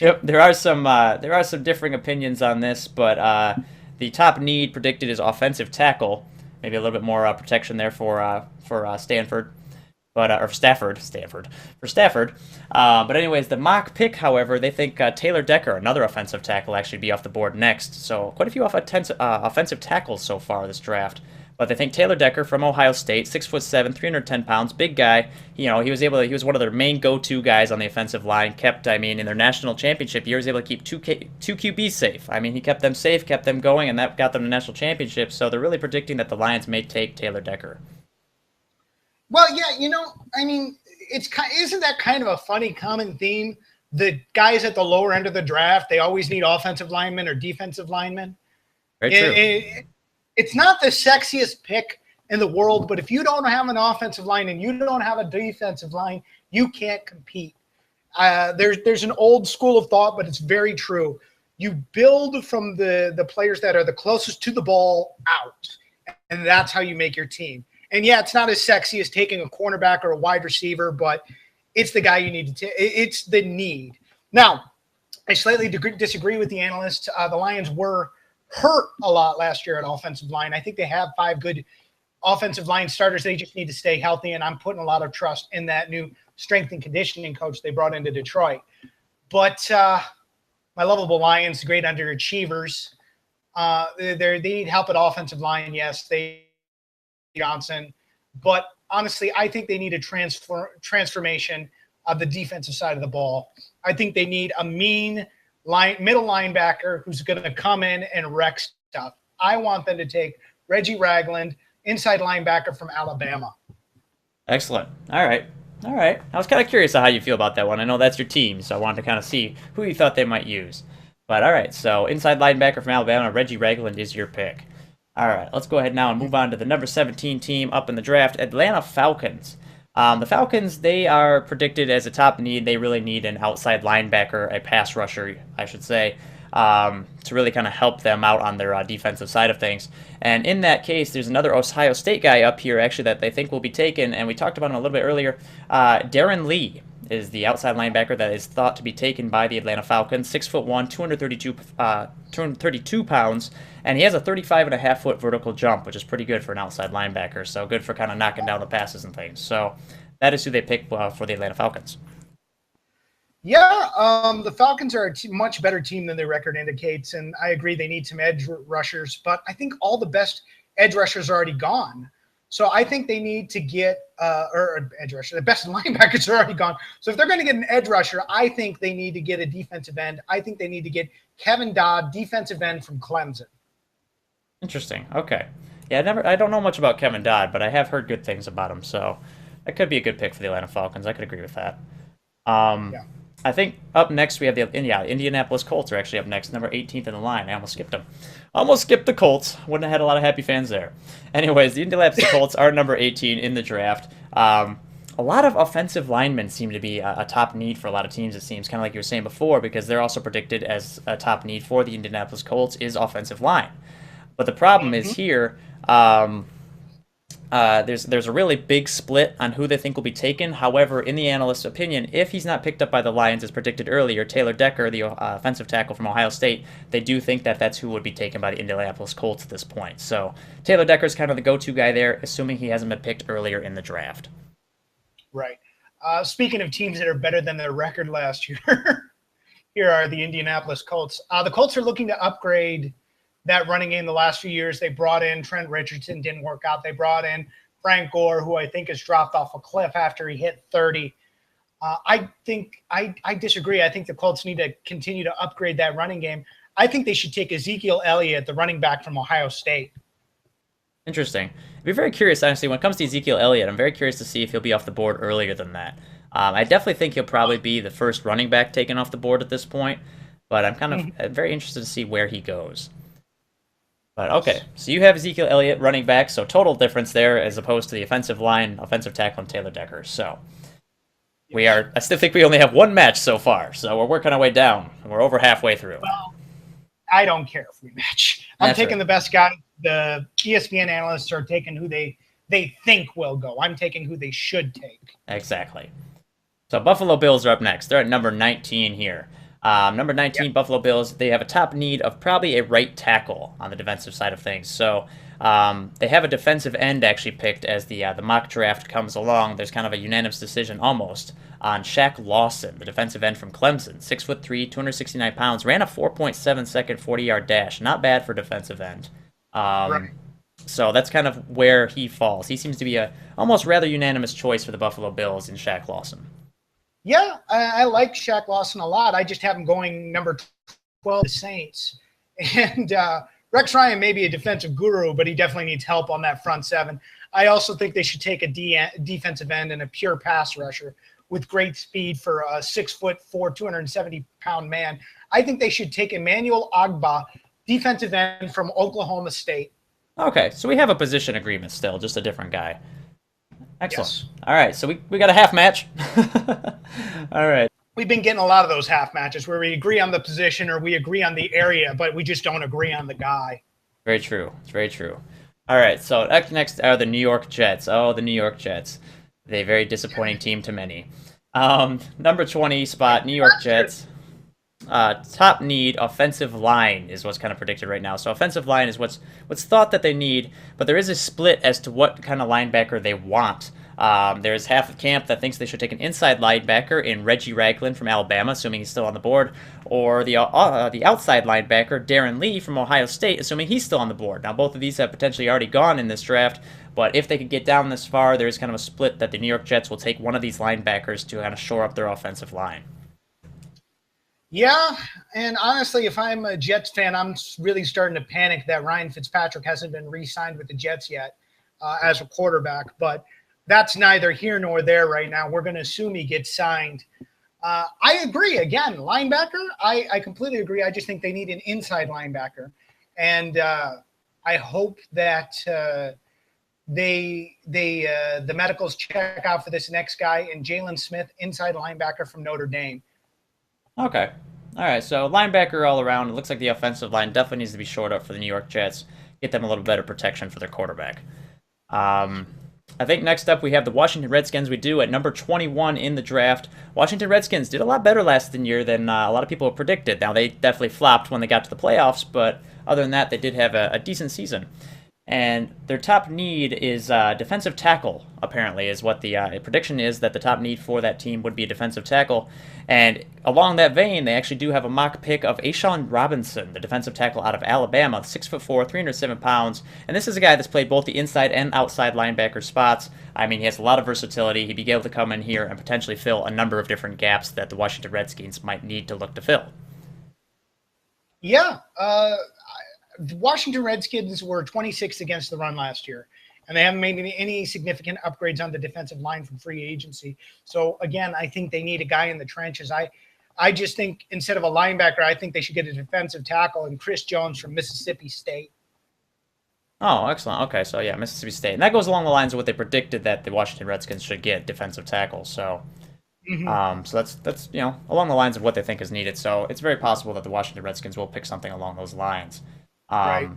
S1: Yep, there are some differing opinions on this, but the top need predicted is offensive tackle. Maybe a little bit more protection there for Stanford, or Stafford. But anyways, the mock pick, however, they think Taylor Decker, another offensive tackle, actually be off the board next. So quite a few offensive tackles so far this draft. But they think Taylor Decker from Ohio State, 6'7", 310 pounds, big guy. He was one of their main go-to guys on the offensive line. In their national championship year, he was able to keep two QBs safe. He kept them safe, kept them going, and that got them the national championship. So they're really predicting that the Lions may take Taylor Decker.
S2: Well, yeah, isn't that kind of a funny common theme? The guys at the lower end of the draft, they always need offensive linemen or defensive linemen.
S1: Very true.
S2: It's not the sexiest pick in the world, but if you don't have an offensive line and you don't have a defensive line, you can't compete. There's an old school of thought, but it's very true. You build from the players that are the closest to the ball out, and that's how you make your team. And yeah, it's not as sexy as taking a cornerback or a wide receiver, but it's the guy you need to take. It's the need. Now, I slightly disagree with the analysts. The Lions were hurt a lot last year at offensive line. I think they have 5 good offensive line starters. They just need to stay healthy, and I'm putting a lot of trust in that new strength and conditioning coach they brought into Detroit. But my lovable Lions, great underachievers. They need help at offensive line. Yes, they Johnson. But honestly, I think they need a transformation of the defensive side of the ball. I think they need a mean middle linebacker who's going to come in and wreck stuff. I want them to take Reggie Ragland, inside linebacker from Alabama.
S1: Excellent. All right. All right. I was kind of curious on how you feel about that one. I know that's your team, so I wanted to kind of see who you thought they might use. But all right, so inside linebacker from Alabama, Reggie Ragland is your pick. All right, let's go ahead now and move on to the number 17 team up in the draft, Atlanta Falcons. The Falcons, they are predicted as a top need. They really need an outside linebacker, a pass rusher, I should say, to really kind of help them out on their defensive side of things. And in that case, there's another Ohio State guy up here, actually, that they think will be taken, and we talked about him a little bit earlier. Darren Lee is the outside linebacker that is thought to be taken by the Atlanta Falcons. 6'1", 232 pounds, and he has a 35.5-foot vertical jump, which is pretty good for an outside linebacker. So good for kind of knocking down the passes and things. So that is who they pick for the Atlanta Falcons.
S2: Yeah, the Falcons are a much better team than their record indicates, and I agree they need some edge rushers, but I think all the best edge rushers are already gone. So I think they need to get or edge rusher. The best linebackers are already gone. So if they're going to get an edge rusher, I think they need to get a defensive end. I think they need to get Kevin Dodd, defensive end from Clemson.
S1: Interesting. Okay. Yeah, I don't know much about Kevin Dodd, but I have heard good things about him. So that could be a good pick for the Atlanta Falcons. I could agree with that. Yeah. I think up next we have the Indianapolis Colts are actually up next, number 18th in the line. I almost skipped them. Almost skipped the Colts. Wouldn't have had a lot of happy fans there. Anyways, the Indianapolis Colts are number 18 in the draft. A lot of offensive linemen seem to be a top need for a lot of teams, it seems, kind of like you were saying before, because they're also predicted as a top need for the Indianapolis Colts is offensive line. But the problem is here, there's a really big split on who they think will be taken. However, in the analyst's opinion, if he's not picked up by the Lions as predicted earlier, Taylor Decker, the offensive tackle from Ohio State, they do think that that's who would be taken by the Indianapolis Colts at this point. So Taylor Decker is kind of the go-to guy there, assuming he hasn't been picked earlier in the draft.
S2: Right. Speaking of teams that are better than their record last year, here are the Indianapolis Colts. The Colts are looking to upgrade that running game the last few years. They brought in Trent Richardson, didn't work out. They brought in Frank Gore, who I think has dropped off a cliff after he hit 30. I disagree. I think the Colts need to continue to upgrade that running game. I think they should take Ezekiel Elliott, the running back from Ohio State.
S1: Interesting. I'd be very curious, honestly, when it comes to Ezekiel Elliott, I'm very curious to see if he'll be off the board earlier than that. I definitely think he'll probably be the first running back taken off the board at this point, but I'm kind of very interested to see where he goes. But okay, so you have Ezekiel Elliott running back, so total difference there as opposed to the offensive tackle, and Taylor Decker. So I still think we only have one match so far, so we're working our way down. We're over halfway through.
S2: Well, I don't care if we match. I'm taking the best guy. The ESPN analysts are taking who they think will go. I'm taking who they should take.
S1: Exactly. So Buffalo Bills are up next. They're at number 19 here. Number 19, yep. Buffalo Bills, they have a top need of probably a right tackle on the defensive side of things. So they have a defensive end actually picked as the mock draft comes along. There's kind of a unanimous decision almost on Shaq Lawson, the defensive end from Clemson. 6'3", 269 pounds, ran a 4.7 second 40-yard dash. Not bad for defensive end. Right. So that's kind of where he falls. He seems to be a almost rather unanimous choice for the Buffalo Bills in Shaq Lawson.
S2: Yeah, I like Shaq Lawson a lot. I just have him going number 12, the Saints. And Rex Ryan may be a defensive guru, but he definitely needs help on that front seven. I also think they should take a defensive end and a pure pass rusher with great speed for a 6'4", 270-pound man. I think they should take Emmanuel Ogbah, defensive end from Oklahoma State.
S1: Okay, so we have a position agreement still, just a different guy. Excellent.
S2: Yes.
S1: All right, so we got a half match. All right.
S2: We've been getting a lot of those half matches where we agree on the position or we agree on the area, but we just don't agree on the guy.
S1: Very true. It's very true. All right, so next are the New York Jets. Oh, the New York Jets. They're a very disappointing team to many. Number 20 spot, New York Jets. Top need, offensive line is what's kind of predicted right now. So offensive line is what's thought that they need, but there is a split as to what kind of linebacker they want. There's half of camp that thinks they should take an inside linebacker in Reggie Ragland from Alabama, assuming he's still on the board, or the outside linebacker, Darren Lee from Ohio State, assuming he's still on the board. Now, both of these have potentially already gone in this draft, but if they could get down this far, there's kind of a split that the New York Jets will take one of these linebackers to kind of shore up their offensive line.
S2: Yeah, and honestly, if I'm a Jets fan, I'm really starting to panic that Ryan Fitzpatrick hasn't been re-signed with the Jets yet. as a quarterback, but that's neither here nor there right now. We're going to assume he gets signed. I agree. Again, linebacker, I completely agree. I just think they need an inside linebacker. And I hope that the medicals check out for this next guy, and Jalen Smith, inside linebacker from Notre Dame.
S1: Okay. All right. So linebacker all around. It looks like the offensive line definitely needs to be shored up for the New York Jets. Get them a little better protection for their quarterback. I think next up we have the Washington Redskins. We do at number 21 in the draft. Washington Redskins did a lot better last year than a lot of people predicted. Now, they definitely flopped when they got to the playoffs, but other than that, they did have a decent season. And their top need is defensive tackle, apparently, is what the prediction is, that the top need for that team would be a defensive tackle. And along that vein, they actually do have a mock pick of Ashawn Robinson, the defensive tackle out of Alabama, 6'4", 307 pounds. And this is a guy that's played both the inside and outside linebacker spots. I mean, he has a lot of versatility. He'd be able to come in here and potentially fill a number of different gaps that the Washington Redskins might need to look to fill.
S2: Yeah, the Washington Redskins were 26th against the run last year, and they haven't made any significant upgrades on the defensive line from free agency. So, again, I think they need a guy in the trenches. I just think instead of a linebacker, I think they should get a defensive tackle, and Chris Jones from Mississippi State.
S1: Oh, excellent. Okay, so yeah, Mississippi State. And that goes along the lines of what they predicted that the Washington Redskins should get, defensive tackle. So so that's along the lines of what they think is needed. So it's very possible that the Washington Redskins will pick something along those lines.
S2: Right.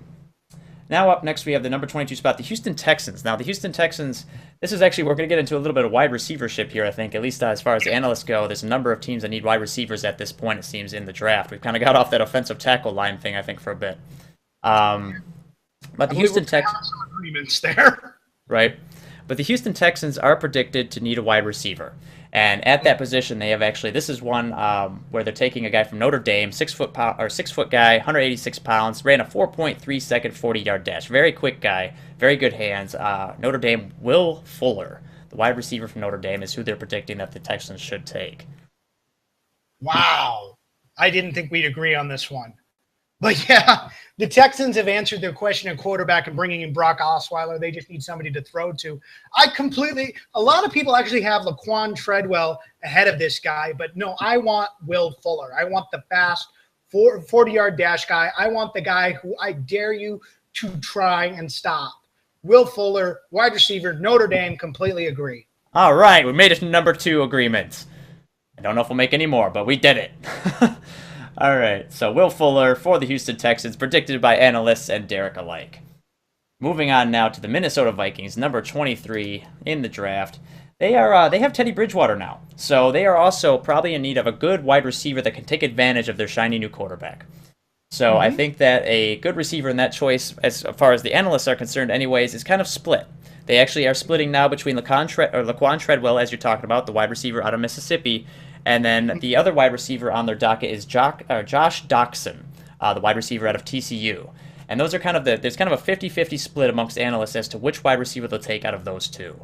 S1: Now up next we have the number 22 spot, the Houston Texans. Now the Houston Texans, this is actually, we're going to get into a little bit of wide receivership here, I think, at least as far as the analysts go. There's a number of teams that need wide receivers at this point, it seems, in the draft. We've kind of got off that offensive tackle line thing, I think, for a bit. But the Houston Texans,
S2: agreements there.
S1: right? But the Houston Texans are predicted to need a wide receiver. And at that position, they have actually, this is one where they're taking a guy from Notre Dame, 6 foot guy, 186 pounds, ran a 4.3 second 40-yard dash. Very quick guy, very good hands. Notre Dame, Will Fuller, the wide receiver from Notre Dame, is who they're predicting that the Texans should take.
S2: Wow. I didn't think we'd agree on this one. But yeah, the Texans have answered their question at quarterback and bringing in Brock Osweiler. They just need somebody to throw to. A lot of people actually have Laquan Treadwell ahead of this guy, but no, I want Will Fuller. I want the fast 40-yard dash guy. I want the guy who I dare you to try and stop. Will Fuller, wide receiver, Notre Dame, completely agree.
S1: All right, we made it to number 2 agreement. I don't know if we'll make any more, but we did it. All right, so Will Fuller for the Houston Texans, predicted by analysts and Derek alike. Moving on now to the Minnesota Vikings, number 23 in the draft. They have Teddy Bridgewater now, so they are also probably in need of a good wide receiver that can take advantage of their shiny new quarterback. So I think that a good receiver in that choice, as far as the analysts are concerned anyways, is kind of split. They actually are splitting now between Laquan Treadwell, as you're talking about, the wide receiver out of Mississippi, and then the other wide receiver on their docket is Josh Doxson, the wide receiver out of TCU. And those are there's kind of a 50-50 split amongst analysts as to which wide receiver they'll take out of those two.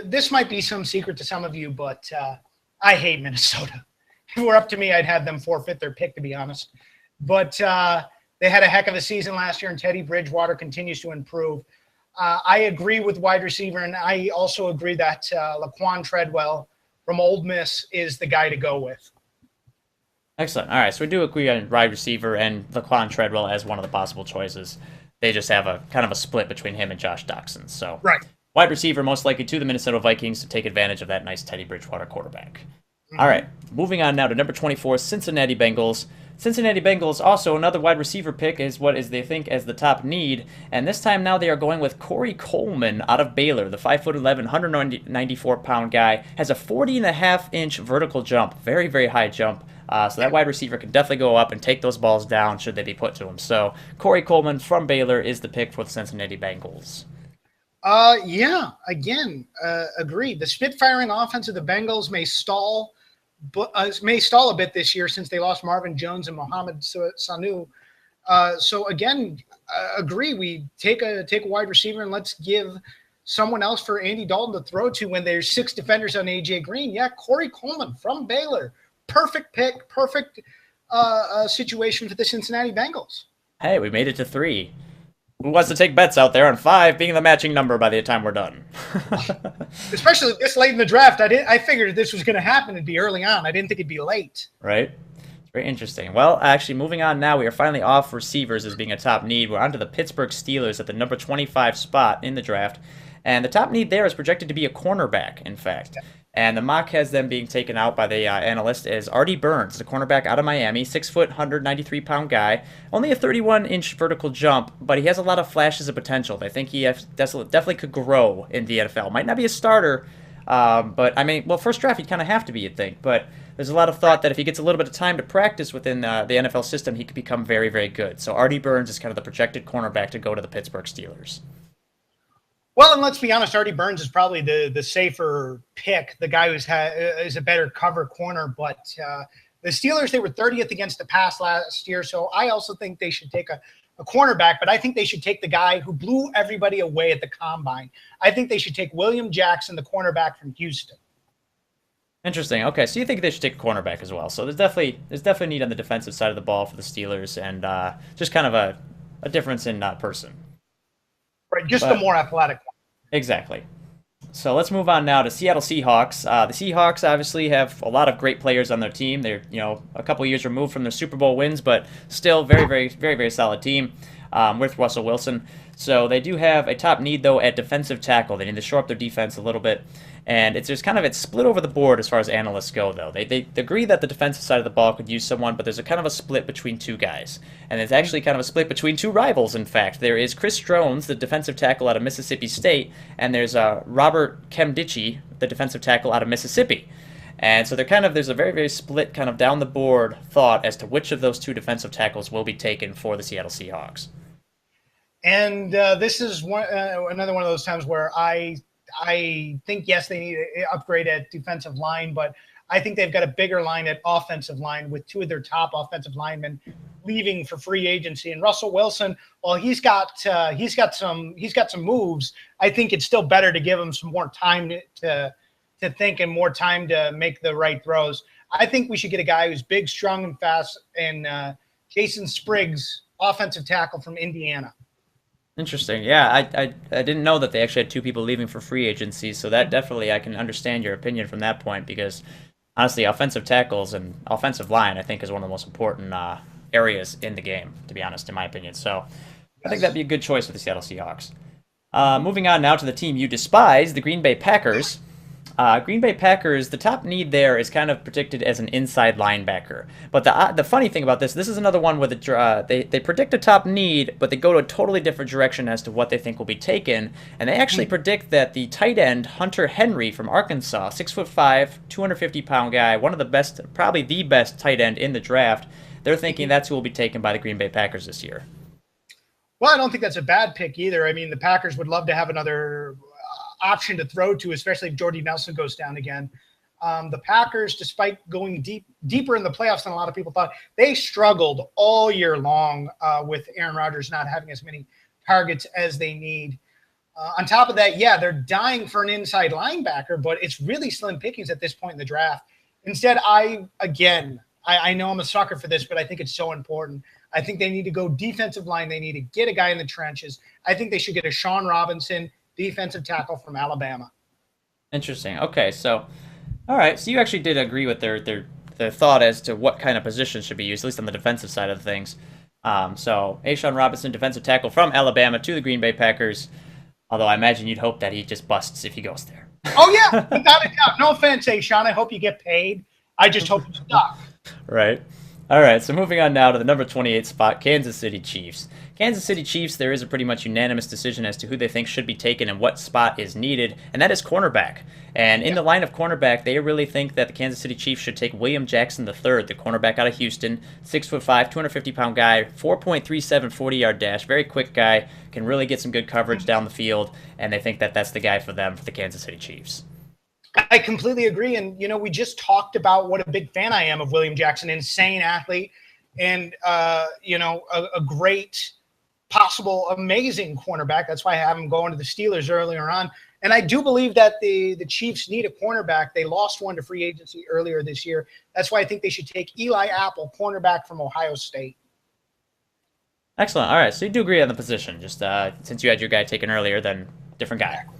S2: This might be some secret to some of you, but I hate Minnesota. If it were up to me, I'd have them forfeit their pick, to be honest. But they had a heck of a season last year, and Teddy Bridgewater continues to improve. I agree with wide receiver, and I also agree that Laquan Treadwell from Ole Miss is the guy to go with.
S1: Excellent. All right, so we do agree on wide receiver and Laquan Treadwell as one of the possible choices. They just have a kind of a split between him and Josh Doxson. So
S2: right.
S1: Wide receiver most likely to the Minnesota Vikings to take advantage of that nice Teddy Bridgewater quarterback. All right, moving on now to number 24, Cincinnati Bengals. Cincinnati Bengals, also another wide receiver pick, is what is they think as the top need, and this time now they are going with Corey Coleman out of Baylor, the 5'11", 194-pound guy, has a 40.5-inch vertical jump, very, very high jump, so that wide receiver can definitely go up and take those balls down should they be put to him. So Corey Coleman from Baylor is the pick for the Cincinnati Bengals.
S2: Yeah, again, agreed. The spit-firing offense of the Bengals may stall a bit this year since they lost Marvin Jones and Mohamed Sanu. So again, agree. We take a wide receiver and let's give someone else for Andy Dalton to throw to when there's 6 defenders on AJ Green. Yeah, Corey Coleman from Baylor, perfect pick, perfect situation for the Cincinnati Bengals.
S1: Hey, we made it to 3. Who wants to take bets out there on 5 being the matching number by the time we're done?
S2: Especially this late in the draft. I figured this was going to happen. It'd be early on. I didn't think it'd be late.
S1: Right? It's very interesting. Well, actually, moving on now, we are finally off receivers as being a top need. We're on to the Pittsburgh Steelers at the number 25 spot in the draft. And the top need there is projected to be a cornerback, in fact. And the mock has them being taken out by the analyst as Artie Burns, the cornerback out of Miami, 6 foot, 193-pound guy. Only a 31-inch vertical jump, but he has a lot of flashes of potential. They think he definitely could grow in the NFL. Might not be a starter, but I mean, well, first draft he'd kind of have to be, you'd think. But there's a lot of thought that if he gets a little bit of time to practice within the NFL system, he could become very, very good. So Artie Burns is kind of the projected cornerback to go to the Pittsburgh Steelers.
S2: Well, and let's be honest, Artie Burns is probably the safer pick, the guy who's is a better cover corner. But the Steelers, they were 30th against the pass last year, so I also think they should take a cornerback, but I think they should take the guy who blew everybody away at the combine. I think they should take William Jackson, the cornerback from Houston.
S1: Interesting. Okay, so you think they should take a cornerback as well. So there's definitely need on the defensive side of the ball for the Steelers, and just kind of a difference in person.
S2: Right, just a more athletic one.
S1: Exactly. So let's move on now to Seattle Seahawks. The Seahawks obviously have a lot of great players on their team. They're a couple years removed from their Super Bowl wins, but still very, very, very, very solid team with Russell Wilson. So they do have a top need though at defensive tackle. They need to shore up their defense a little bit, and it's split over the board as far as analysts go though. They agree that the defensive side of the ball could use someone, but there's a kind of a split between two guys, and it's actually kind of a split between two rivals. In fact, there is Chris Jones, the defensive tackle out of Mississippi State, and there's Robert Nkemdiche, the defensive tackle out of Mississippi. And so there's a very, very split kind of down the board thought as to which of those two defensive tackles will be taken for the Seattle Seahawks.
S2: And this is another one of those times where I think, yes, they need an upgrade at defensive line, but I think they've got a bigger line at offensive line with two of their top offensive linemen leaving for free agency. And Russell Wilson, while he's got some moves, I think it's still better to give him some more time to think and more time to make the right throws. I think we should get a guy who's big, strong, and fast, and Jason Spriggs, offensive tackle from Indiana.
S1: Interesting. Yeah, I didn't know that they actually had two people leaving for free agency, so that definitely I can understand your opinion from that point because honestly, offensive tackles and offensive line I think is one of the most important areas in the game, to be honest, in my opinion. So I think that'd be a good choice for the Seattle Seahawks. Moving on now to the team you despise, the Green Bay Packers. Green Bay Packers, the top need there is kind of predicted as an inside linebacker. But the funny thing about this is another one where they predict a top need, but they go to a totally different direction as to what they think will be taken. And they actually predict that the tight end, Hunter Henry from Arkansas, 6'5", 250-pound guy, one of the best, probably the best tight end in the draft, they're thinking that's who will be taken by the Green Bay Packers this year.
S2: Well, I don't think that's a bad pick either. I mean, the Packers would love to have another option to throw to, especially if Jordy Nelson goes down again. The Packers, despite going deeper in the playoffs than a lot of people thought, they struggled all year long with Aaron Rodgers not having as many targets as they need. On top of that, yeah, they're dying for an inside linebacker, but it's really slim pickings at this point in the draft. Instead, I know I'm a sucker for this, but I think it's so important. I think they need to go defensive line. They need to get a guy in the trenches. I think they should get a Sean Robinson, defensive tackle from Alabama.
S1: Interesting. Okay, so all right, so you actually did agree with their thought as to what kind of position should be used, at least on the defensive side of things. So Sean Robinson, defensive tackle from Alabama to the Green Bay Packers. Although I imagine you'd hope that he just busts if he goes there.
S2: Oh yeah, without a doubt. No offense, Sean. I hope you get paid. I just hope you stuck.
S1: Right. All right, so moving on now to the number 28 spot, Kansas City Chiefs. Kansas City Chiefs, there is a pretty much unanimous decision as to who they think should be taken and what spot is needed, and that is cornerback. And in the line of cornerback, they really think that the Kansas City Chiefs should take William Jackson III, the cornerback out of Houston, 6'5", 250-pound guy, 4.37 40-yard dash, very quick guy, can really get some good coverage down the field, and they think that that's the guy for them, for the Kansas City Chiefs.
S2: I completely agree. And, we just talked about what a big fan I am of William Jackson, insane athlete and, a great, possible, amazing cornerback. That's why I have him going to the Steelers earlier on. And I do believe that the Chiefs need a cornerback. They lost one to free agency earlier this year. That's why I think they should take Eli Apple, cornerback from Ohio State.
S1: Excellent. All right, so you do agree on the position. Just since you had your guy taken earlier, then different guy.
S2: Exactly.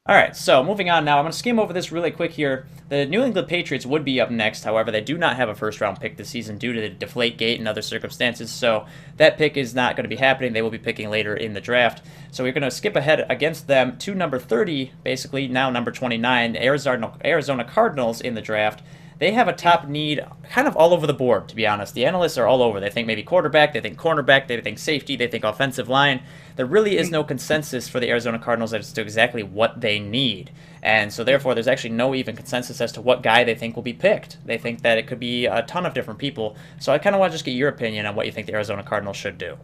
S1: All right, so moving on now. I'm going to skim over this really quick here. The New England Patriots would be up next. However, they do not have a first round pick this season due to the deflate gate and other circumstances. So that pick is not going to be happening. They will be picking later in the draft. So we're going to skip ahead against them to number 30, basically now number 29, Arizona Cardinals in the draft. They have a top need kind of all over the board, to be honest. The analysts are all over. They think maybe quarterback, they think cornerback, they think safety, they think offensive line. There really is no consensus for the Arizona Cardinals as to exactly what they need. And so, therefore, there's actually no even consensus as to what guy they think will be picked. They think that it could be a ton of different people. So, I kind of want to just get your opinion on what you think the Arizona Cardinals should do.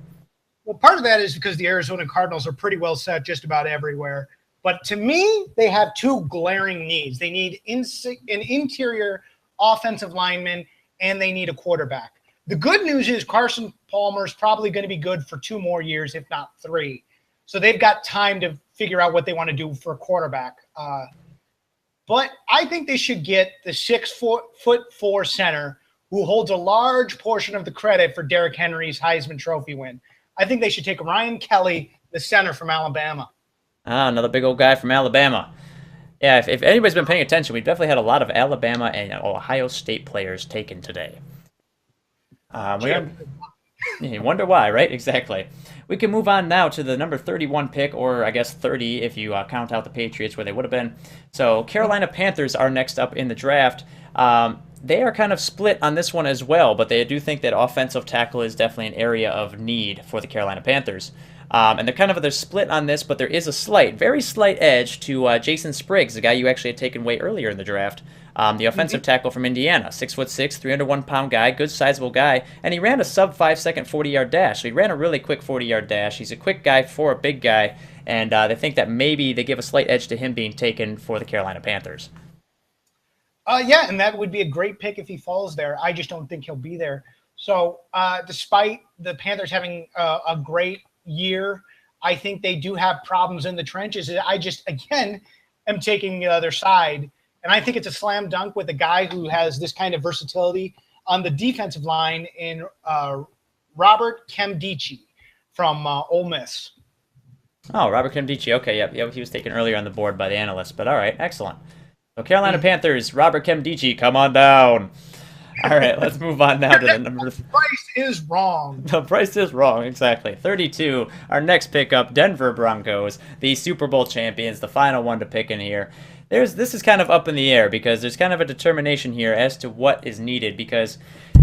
S2: Well, part of that is because the Arizona Cardinals are pretty well set just about everywhere. But to me, they have two glaring needs. They need an interior offensive lineman, and they need a quarterback. The good news is Carson Palmer is probably going to be good for 2 more years, if not 3. So they've got time to figure out what they want to do for a quarterback. But I think they should get the 6'4" center who holds a large portion of the credit for Derrick Henry's Heisman Trophy win. I think they should take Ryan Kelly, the center from Alabama.
S1: Ah, another big old guy from Alabama. Yeah, if anybody's been paying attention, we've definitely had a lot of Alabama and Ohio State players taken today. You wonder why, right? Exactly. We can move on now to the number 31 pick, or I guess 30 if you count out the Patriots where they would have been. So Carolina Panthers are next up in the draft. They are kind of split on this one as well, but they do think that offensive tackle is definitely an area of need for the Carolina Panthers. And they're split on this, but there is a very slight edge to Jason Spriggs, the guy you actually had taken way earlier in the draft. The offensive tackle from Indiana, 6'6", 301-pound guy, good sizable guy, and he ran a sub 5-second 40-yard dash. So he ran a really quick 40-yard dash. He's a quick guy for a big guy, and they think that maybe they give a slight edge to him being taken for the Carolina Panthers.
S2: Yeah, and that would be a great pick if he falls there. I just don't think he'll be there. So despite the Panthers having a great year, I think they do have problems in the trenches. I just, again, am taking the other side. And I think it's a slam dunk with a guy who has this kind of versatility on the defensive line in Robert Nkemdiche from Ole Miss.
S1: Oh, Robert Nkemdiche. Okay, yep, he was taken earlier on the board by the analysts, but all right, excellent. So Carolina Panthers, Robert Nkemdiche, come on down. All right, let's move on now to the number.
S2: The price is wrong.
S1: The price is wrong, exactly. 32, our next pickup, Denver Broncos, the Super Bowl champions, the final one to pick in here. This is kind of up in the air because there's kind of a determination here as to what is needed because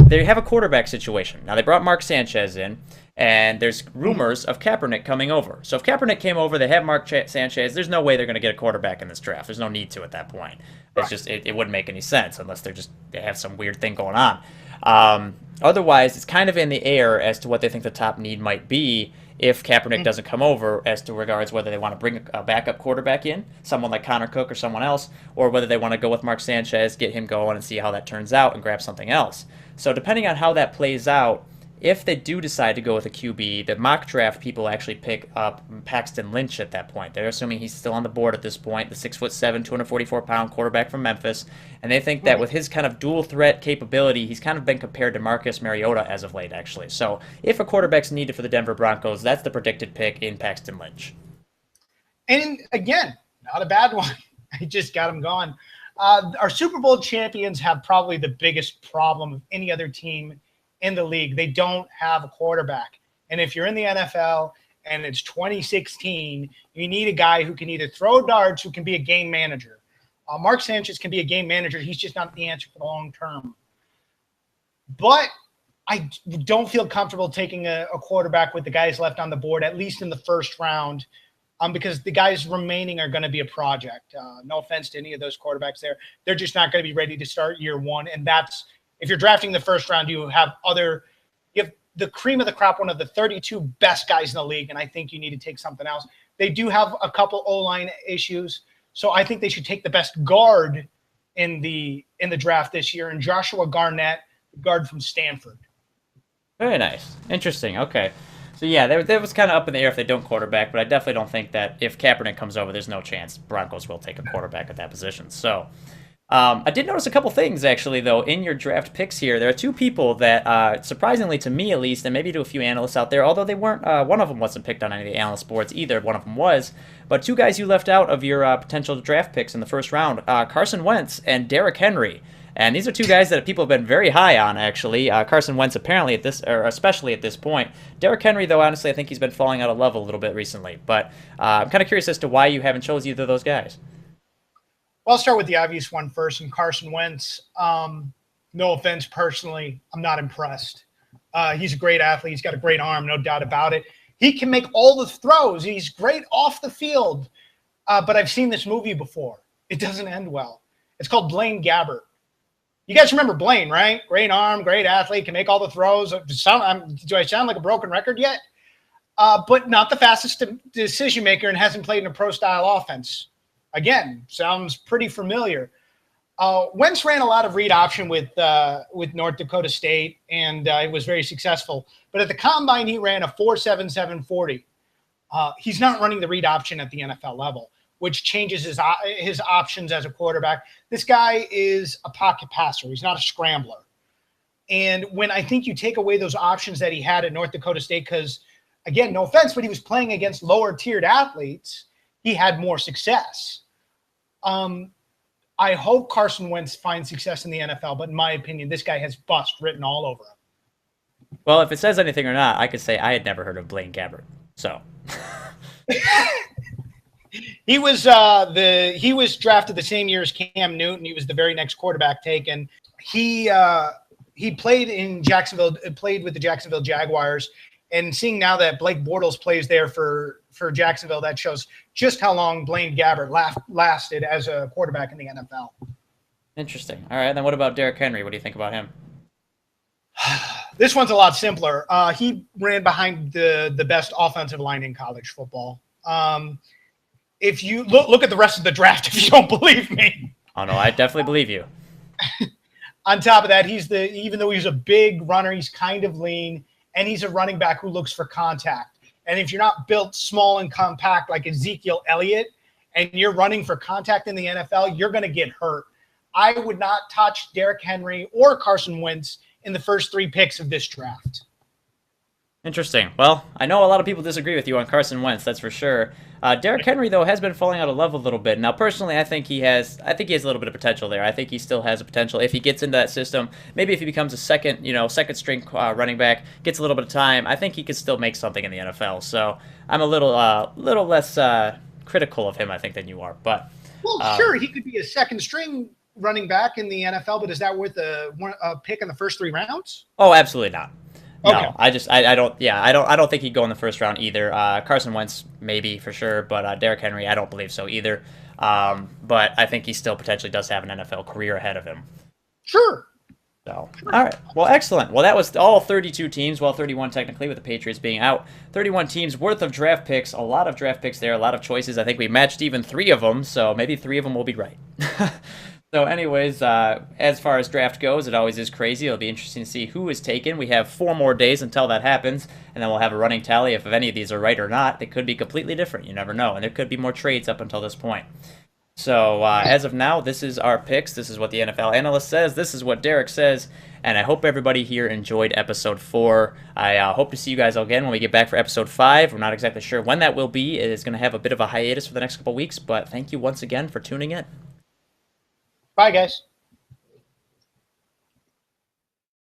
S1: they have a quarterback situation. Now, they brought Mark Sanchez in, and there's rumors of Kaepernick coming over. So if Kaepernick came over, they have Mark Sanchez, there's no way they're going to get a quarterback in this draft. There's no need to at that point. It's just it wouldn't make any sense unless they have some weird thing going on. Otherwise, it's kind of in the air as to what they think the top need might be if Kaepernick doesn't come over, as to regards whether they want to bring a backup quarterback in, someone like Connor Cook or someone else, or whether they want to go with Mark Sanchez, get him going and see how that turns out and grab something else. So depending on how that plays out, if they do decide to go with a QB, the mock draft people actually pick up Paxton Lynch at that point. They're assuming he's still on the board at this point, the 6'7", 244-pound quarterback from Memphis, and they think that with his kind of dual threat capability, he's kind of been compared to Marcus Mariota as of late, actually. So if a quarterback's needed for the Denver Broncos, that's the predicted pick in Paxton Lynch.
S2: And again, not a bad one. I just got him gone. Our Super Bowl champions have probably the biggest problem of any other team in the league. They don't have a quarterback. And if you're in the NFL and it's 2016, you need a guy who can either throw darts, who can be a game manager. Mark Sanchez can be a game manager. He's just not the answer for the long term. But I don't feel comfortable taking a quarterback with the guys left on the board, at least in the first round, because the guys remaining are going to be a project. No offense to any of those quarterbacks there. They're just not going to be ready to start year one. And that's, if you're drafting the first round, you have the cream of the crop, one of the 32 best guys in the league, and I think you need to take something else. They do have a couple O-line issues, so I think they should take the best guard in the draft this year, and Joshua Garnett, the guard from Stanford.
S1: Very nice. Interesting. Okay. So, yeah, that was kind of up in the air if they don't quarterback, but I definitely don't think that if Kaepernick comes over, there's no chance Broncos will take a quarterback at that position. So, I did notice a couple things actually, though, in your draft picks here. There are two people that, surprisingly to me at least, and maybe to a few analysts out there, although they weren't, one of them wasn't picked on any of the analyst boards either. One of them was, but two guys you left out of your potential draft picks in the first round: Carson Wentz and Derrick Henry. And these are two guys that people have been very high on, actually. Carson Wentz apparently at this, or especially at this point. Derrick Henry, though, honestly, I think he's been falling out of level a little bit recently. But I'm kind of curious as to why you haven't chose either of those guys.
S2: Well, I'll start with the obvious one first, and Carson Wentz. No offense, personally, I'm not impressed. He's a great athlete. He's got a great arm, no doubt about it. He can make all the throws. He's great off the field. But I've seen this movie before. It doesn't end well. It's called Blaine Gabbert. You guys remember Blaine, right? Great arm, great athlete, can make all the throws. Do I sound like a broken record yet? But not the fastest decision maker and hasn't played in a pro-style offense. Again, sounds pretty familiar. Wentz ran a lot of read option with North Dakota State, and it was very successful. But at the combine, he ran a 4.77 40. He's not running the read option at the NFL level, which changes his options as a quarterback. This guy is a pocket passer. He's not a scrambler. And when I think you take away those options that he had at North Dakota State, because, again, no offense, but he was playing against lower-tiered athletes, he had more success. I hope Carson Wentz finds success in the NFL, but in my opinion, this guy has bust written all over him.
S1: Well, if it says anything or not, I could say I had never heard of Blaine Gabbert. So
S2: he was drafted the same year as Cam Newton. He was the very next quarterback taken. He played in Jacksonville, played with the Jacksonville Jaguars, and seeing now that Blake Bortles plays there for Jacksonville, that shows just how long Blaine Gabbert lasted as a quarterback in the NFL.
S1: interesting. All right, then what about Derrick Henry? What do you think about him?
S2: This one's a lot simpler. He ran behind the best offensive line in college football. If you look at the rest of the draft, if you don't believe me.
S1: Oh no, I definitely believe you.
S2: On top of that, even though he's a big runner, he's kind of lean, and he's a running back who looks for contact. And if you're not built small and compact like Ezekiel Elliott, and you're running for contact in the NFL, you're going to get hurt. I would not touch Derrick Henry or Carson Wentz in the first 3 picks of this draft.
S1: Interesting. Well, I know a lot of people disagree with you on Carson Wentz, that's for sure. Derrick Henry, though, has been falling out of level a little bit. Now, personally, I think he has a little bit of potential there. I think he still has a potential if he gets into that system. Maybe if he becomes a second string running back, gets a little bit of time, I think he could still make something in the NFL. So I'm a little less critical of him, I think, than you are. But
S2: sure, he could be a second string running back in the NFL, but is that worth a pick in the first 3 rounds?
S1: Oh, absolutely not.
S2: Okay.
S1: No, I don't think he'd go in the first round either. Carson Wentz maybe for sure, but Derrick Henry I don't believe so either. But I think he still potentially does have an NFL career ahead of him.
S2: Sure.
S1: So, all right. Well, excellent. Well, that was all 32 teams, well, 31 technically with the Patriots being out. 31 teams worth of draft picks, a lot of draft picks there, a lot of choices. I think we matched even 3 of them, so maybe 3 of them will be right. So anyways, as far as draft goes, it always is crazy. It'll be interesting to see who is taken. We have 4 more days until that happens, and then we'll have a running tally. If any of these are right or not, they could be completely different. You never know, and there could be more trades up until this point. So as of now, this is our picks. This is what the NFL analyst says. This is what Derek says, and I hope everybody here enjoyed episode 4. I hope to see you guys again when we get back for episode 5. We're not exactly sure when that will be. It is going to have a bit of a hiatus for the next couple weeks, but thank you once again for tuning in.
S2: Bye, guys.